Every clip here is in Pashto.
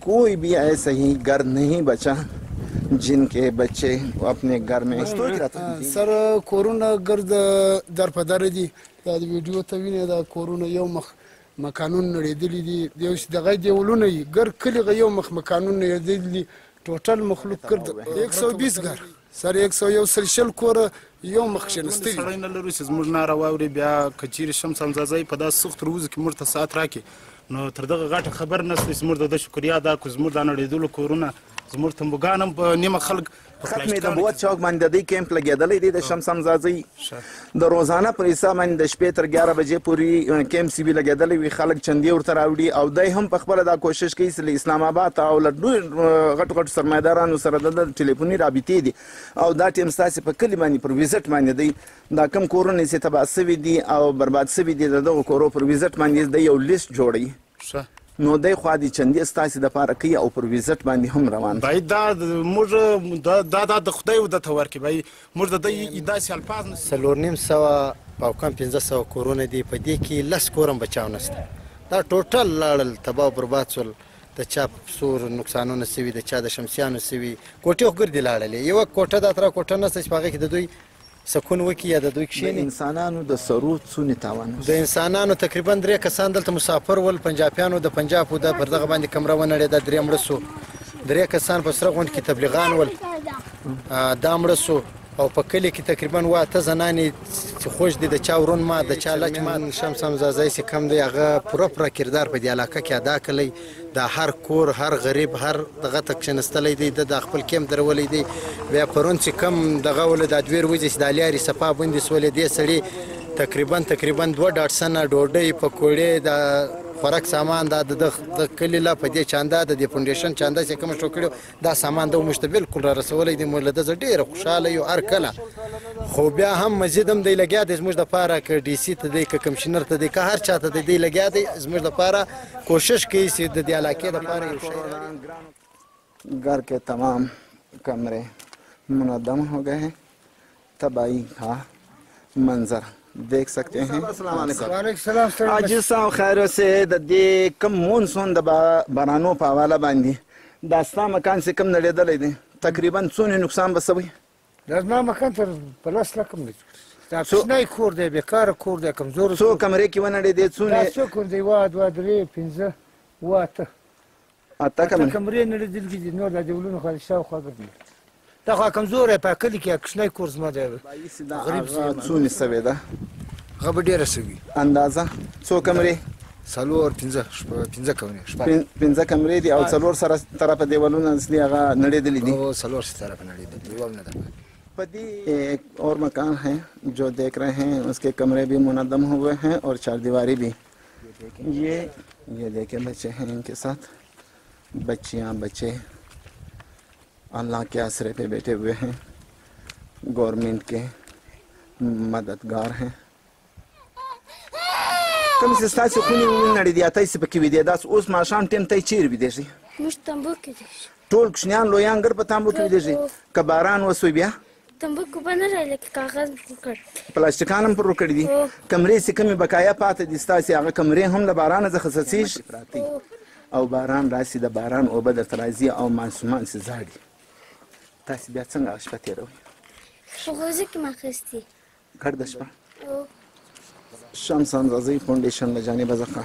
कोई भी ऐसा ही घर नहीं बचा जिनके बच्चे अपने घर में سر کورونه ګرد در په در دي دا د ویډیو ته وینې دا کورونه یو مخ مکانونه نړېدلي دي یو دغه دیولونه یې ګر کلي یو مخ مکانونه نړېدلي دي ټوټل مخلوق ګرد 120 ګر سر 100 کوره یو مخ شنستلي سړی نه لرو چې زموږ ناره واوري بیا که چیرې شمس حمزه په داسې سخت روزو کې موږ ته ساعت راکړي نو تر دغه غټه خبر نشته چې موږ د شکریا ادا کړو زموږ دا نړېدلو کورونه زموږ تنبوګان هم په نیمه خلک ختم د بوت چوک باندې د دې کیمپ لګېدلی دی د شمس حمزه د روزانه پر حساب باندې د شپې تر 11 بجې پورې کیمپ سی بي لګېدلی وي خلک چندې ورته راوړي او دی هم په خپله دا کوشش کوي چې له اسلام آباد او له غټو سرمایهدارانو سره د ټلیفوني رابطې دي او دا ټیم ستاسې په کلي باندې پر ویزټ باندې دی دا کم کورونه چې تباه سوي دي او برباد سوي دي د دغو کورو پر ویزټ باندې د یو لیست جوړوي نو دی خوا دې چندې ستاسې دپاره کوي او پر ویزټ باندې هم روان باید دا موږ دا د خدای ورته ورکړي باید موږ د دوی داسې الفاظ 4,500 او کم 500 کورونه دي په دې کې 10 کور هم بچاو نشته دا ټوټل لاړل تباه او برباد شول د چا سور نقصانونه سوي د چا د شمسیانو سوي کوټې خو ګردې لاړلې یوه کوټه دا تره کوټه نشته چې په هغې کې د دوی سکون وکړي یا د دوی کښېني د انسانانو د سرو څونې تاوان د انسانانو تقریبا 3 کسان دلته مسافر ول پنجابیانو د پنجاب د پر دغه باندې کمره ونړېده 3 مړه سو 3 کسان په سره غونډ کې تبلیغان ول دا مړه سو او په کلي کې تقریبا 8 زنانې چې خوش دي د چا ورون ما د چا لچ ما شمس حمزه چې کم دی هغه پوره کردار په دې علاقه کې ادا کړی د هر کور هر غریب هر دغه ته کښېنستلی دی د خپل کیمپ درولی دی بیا پرون چې کم دغه ول د دویر وځي چې د لیارې صفا بندې سولې دې سړي تقریبا 2 ډاټسنه ډوډۍ پکوړې د خوراک سامان دا د کلي لا په دې چاندا د فونډیشن چاندا چې کوم شو کړو دا سامان د موږ ته بالکل را رسولې دي موږ له دې ډېر خوشاله یو هر کله خو بیا هم مزید هم دی لګیا دی زموږ دپاره که ډي سي ته دی که کمشنر ته دی که هر چا ته دی لګیا دی زموږ دپاره کوشش کوي چې د دې علاقې دپاره یو شی घर के तमाम कमरे मुनद्दम हो गए हैं तबाही का मंजर देख सकते हैं आज साहब खैर से د دې کم مونسون د بارانو په حواله باندې دا ستا مکان چې کم نړېدلی دی تقریبا څونه نقصان به سوی دا زما مکان تر په 10 لکه هم دی دا کوچنی کور دی بېکاره کور دی کمزور څو کمرې کې ونړېدې څونه دا څو کور دی 1 2 3 5 8 اته کمرې نړېدلي دي نور دا دیولونه خو شاوخوا ګرځي دا خو کمزوری په کلي کې کوچنی کور زما دی غریب څونه سوې ده هغه به ډېره سوي اندازه څو کمرې 5 کمرې دي او 4 سره طرفه دیوالونه اصلي هغه نړېدلي دي 4 طرفه نړېدلي یو نه ده एक और मकान है जो देख रहे हैं उसके कमरे भी मुनद्दम हुए हैं और चारदीवारी भी ये देखें बच्चे हैं इनके साथ बच्चियां बच्चे अल्लाह के आसरे पे बैठे हुए हैं गवर्नमेंट के मददगार हैं कम से स्टास खुनी नड़ी दिया था इस पकी विदे दास उस माशाम टेम तय चीर विदेशी मुस्तंबो के टोल क्षणियान लोयांगर पतांबो के विदेशी कबारान वसु बिया तंबाकू बना रहे कागज पकड़ प्लास्टिकان हम पर रोकड़ी दी कमरे से कमी बकाया पाते दिस्ता से आगे कमरे हम ल बारान ز خصصيش او باران راسي د باران او بدر ترازي او معصومان سے زاړي تاسو بیا څنګه شپه تیروي شغوزه کې ما خستي ګرد شپه شمس حمزه فاونډیشن له جانب څخه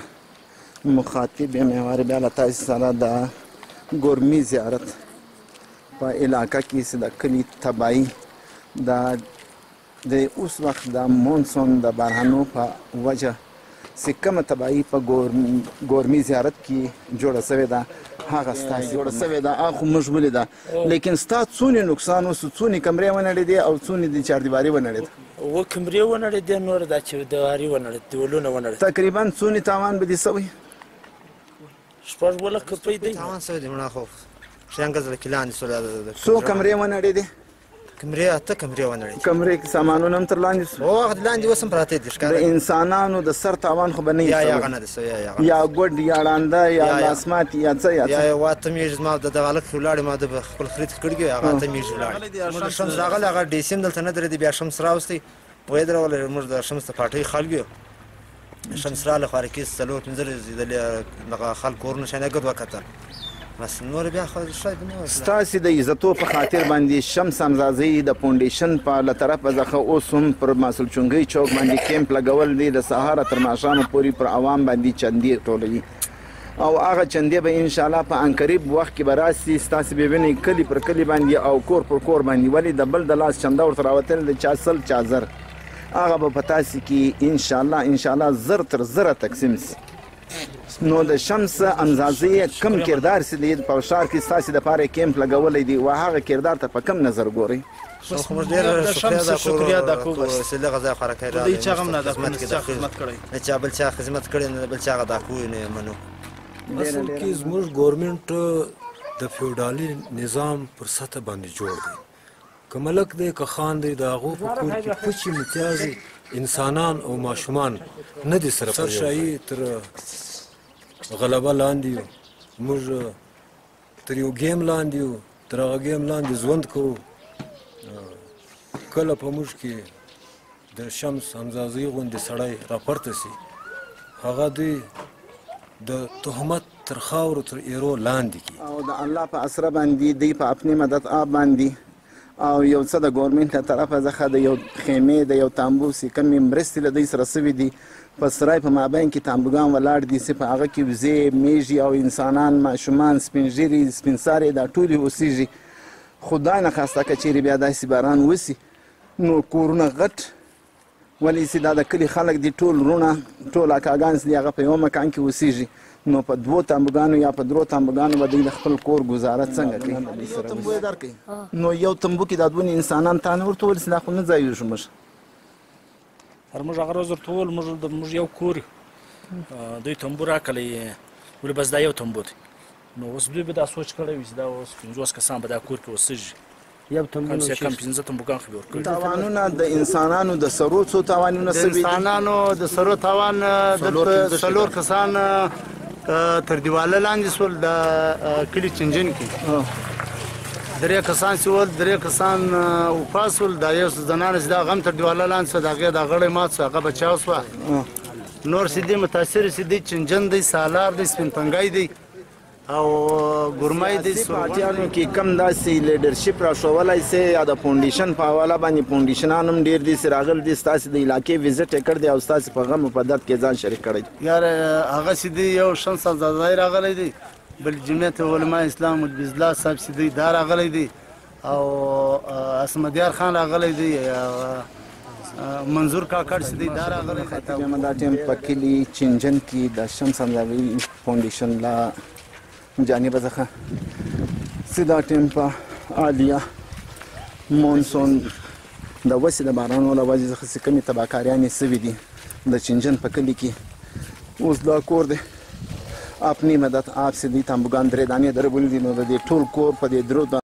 مخاطب معیار بیا له تاسو سره د ګورمي زیارت په علاقه کې چې د کلي تباہي د اوس وخت د مونسون د بارانو په وجه چې کومه تباہي په ګورمي زیارت کې جوړه سوې ده هغه ستاسې جوړه سوې ده هغه خو موږ ولیده لیکن ستا څونې نقصان اوسو څونې کمرې ونړېدې او څونې د چاردیواري ونړېده 2 کمرې ونړېدې نور دا چاردیواري ونړېد دیوالونه ونړېد تقریبا څونې تاوان به دې سوی 4 لکه روپۍ دی تاوان سوی دی مړه خو شیانګه زړه کې لاندې سوله څو کمرې ونړېدې کمرې 8 کمرې ونړېدې کمرې کې سامانونه هم تر لاندې سو او هغه لاندې اوس هم پراته دي د انسانانو د سر تاوان خو به نه یا هغه نه دی سوی یا ګوډ یا ړانده یا لاسمات یا څه یا واته میږي زما د هلک ولاړې ما د خپل خرید کړي هغه ته میږي ولاړې موږ شمس راغلی هغه ډیسیم دلته نه درېدي بیا شمس راوستی وایې درولې موږ د شمس ته پاټۍ خلک یو شمس راغله خوارکي 4 5 دغه خلک کورونه شانه ګډ وکتل بس نور بیا خو شاید نه ستاسې د عزتو په خاطر باندې شمس حمزازي د فونډیشن په له طرفه څخه اوس هم پر ماسل چونګۍ چوک باندې کیمپ لګول دی د سهاره تر ماښامه پورې پر عوام باندې چندې ټولوي او هغه چندې به انشاءالله په انقریب وخت کې به راسي ستاسې به وینئ کلي پر کلي باندې او کور پر کور باندې ولې د بل د لاس چنده ورته راوتل د چا سل چا زر هغه به په تاسې کې انشاءالله زر تر زره تقسیم سي نو د شمس حمزازي کم کردار چې دی په ښار کې ستاسې دپاره کیمپ لګولی دی و هغه کردار ته په کم نظر ګورئ بس خو موږ ډېره شکریه ادا کوو بس وسیله غذا خوراکي د دې چا غم نه ده خدمت کړی نه چا بل چا خدمت کړی نه بل چا ادا کوو نه منو اصل کې زموږ ګورنمنت د فیوډالي نظام پر سطح باندې جوړ دی که ملک دی که خان دی د هغو په کور کې پچې متیازې انسانان او ماشومان نه دي سره سرشاهي تر غلبه لاندې یو موږ تر یو ګیم لاندې یو تر هغه ګیم لاندې ژوند کوو کله په موږ کې د شمس حمزازي غوندې سړی راپورته سي هغه دوی د تهمت تر خاورو تر ایرو لاندې کړي او د الله په اسره باندې دی په اپنې مدد آب باندې او یو څه د ګورنمنت له طرفه څخه د یو خیمې د یو تامبو چې کومې مرستې له دوی سره سوي دي په سرای په مابین کې تامبوګان ولاړ دي چې په هغه کې وزې میږي او انسانان ماشومان سپین ږیري سپین سارې دا ټولې اوسېږي خدای نخواسته که چیرې بیا داسې باران وسي نو کورونه غټ ولې چې دا د کلي خلک دي ټول وروڼه ټول اکاګان چې دي هغه په یوه مکان کې اوسېږي نو په 2 تنبوګانو یا په 3 تنبوګانو به دوی د خپل کور ګزاره څنګه کوي یو تنبو یې درکوي نو یو تنبو کې دا دوه انسانان تا نه ورته وویل چې دا خو نه ځایېږو موږ هر موږ هغه ورځ ورته وویل موږ یو کور دوی تنبو راکړی ولې بس دا یو تنبو دی نو اوس دوی به دا سوچ کړی وي چې دا اوس 50 کسان به دا کور کې اوسېږي یو تنبو کم سے کم 15 تنبوګان خو به ورکړي تاوانونه د انسانانو د سرو څو تاوانونه د انسانانو د سرو تاوان د څلور کسان تر دیواله لاندې سول د کلي چنجن کې 3 کسان سول 3 کسان وپاسول دا یو زنانه چې دا غم تر دیواله لاندې سو دا غړی مات سو هغه بچاو سو نور سیدی متاثر سیدی چنجن دی سالار دی سپین پنګای دی او ګورمای د پارټیانو کې کم داسې لیډرشپ راښولی سي یا د فونډیشن په حواله باندې فونډیشنان هم ډېر دي چې راغلي دي ستاسې د علاقې وزټ یې کړی دی او ستاسې په غم او په درد کې ځان شریک کړی دی یار هغه چې دی یو شمس حمزازي راغلی دی بل جمعیت علما اسلام البزلا صاحب چې دی دا راغلی دی او اسمدیار خان راغلی دی منظور کاکړ چې دی دا راغلی دی دا ټیم په کلي چنجن کې د شمس حمزازي فونډیشن لا جانب څخه سیدا ټیم په عالیه مونسون د وسې د بارانو له وجې څخه چې کومې تباهکاریانې سوي دي د چنجن په کلي کې اوس دا کور دی اپنی مدد آپ سے دی تنبوګان 3 دانې دربولې دي نو د دې ټول کور په دې درو